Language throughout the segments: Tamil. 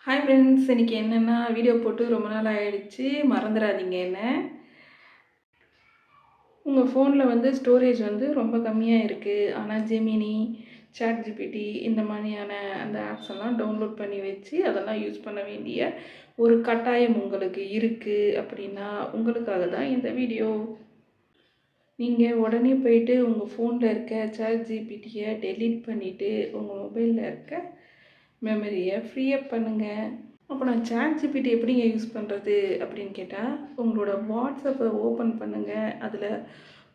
ஹாய் ஃப்ரெண்ட்ஸ், இன்னைக்கு என்னென்னா வீடியோ போட்டு ரொம்ப நாள் ஆயிடுச்சு. மறந்துடாதீங்க என்ன. உங்கள் ஃபோனில் வந்து ஸ்டோரேஜ் வந்து ரொம்ப கம்மியாக இருக்குது. ஆனால் ஜெமினி, சாட் ஜிபிடி இந்த மாதிரியான அந்த ஆப்ஸ் எல்லாம் டவுன்லோட் பண்ணி வச்சு அதெல்லாம் யூஸ் பண்ண வேண்டிய ஒரு கட்டாயம் உங்களுக்கு இருக்குது அப்படின்னா உங்களுக்காக தான் இந்த வீடியோ. நீங்கள் உடனே போயிட்டு உங்கள் ஃபோனில் இருக்க சாட் ஜிபிடியை டெலீட் பண்ணிவிட்டு உங்கள் மொபைலில் இருக்க மெமரியை ஃப்ரீ அப் பண்ணுங்கள். அப்போ நான் சாட் ஜிபிடி எப்படிங்க யூஸ் பண்ணுறது அப்படின்னு கேட்டால், உங்களோட வாட்ஸ்அப்பை ஓப்பன் பண்ணுங்கள். அதில்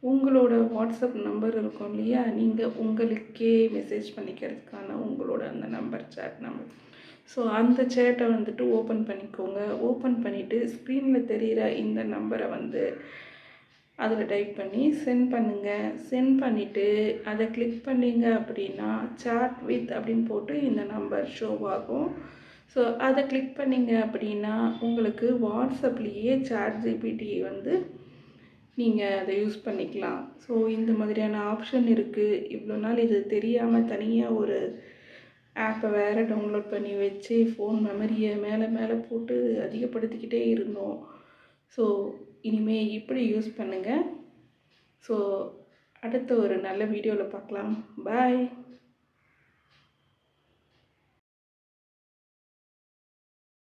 உங்களோட வாட்ஸ்அப் நம்பர் இருக்கும் இல்லையா, நீங்கள் உங்களுக்கே மெசேஜ் பண்ணிக்கிறதுக்கான உங்களோட அந்த நம்பர், சேட் நம்பர். ஸோ அந்த சேட்டை வந்துட்டு ஓப்பன் பண்ணிக்கோங்க. ஓப்பன் பண்ணிவிட்டு ஸ்க்ரீனில் தெரிகிற இந்த நம்பரை வந்து அதில் டைப் பண்ணி சென்ட் பண்ணுங்கள். சென்ட் பண்ணிவிட்டு அதை கிளிக் பண்ணிங்க அப்படின்னா சாட் வித் அப்படின்னு போட்டு இந்த நம்பர் ஷோ ஆகும். ஸோ அதை கிளிக் பண்ணிங்க அப்படின்னா உங்களுக்கு வாட்ஸ்அப்லேயே சாட் ஜிபிடி வந்து நீங்கள் அதை யூஸ் பண்ணிக்கலாம். ஸோ இந்த மாதிரியான ஆப்ஷன் இருக்குது. இவ்வளோ நாள் இது தெரியாமல் தனியாக ஒரு ஆப்பை வேறு டவுன்லோட் பண்ணி வச்சு ஃபோன் மெமரியை மேலே மேலே போட்டு அதிகப்படுத்திக்கிட்டே இருந்தோம். ஸோ இனிமேல் இப்படி யூஸ் பண்ணுங்கள். ஸோ அடுத்த ஒரு நல்ல வீடியோவில் பார்க்கலாம். பாய்.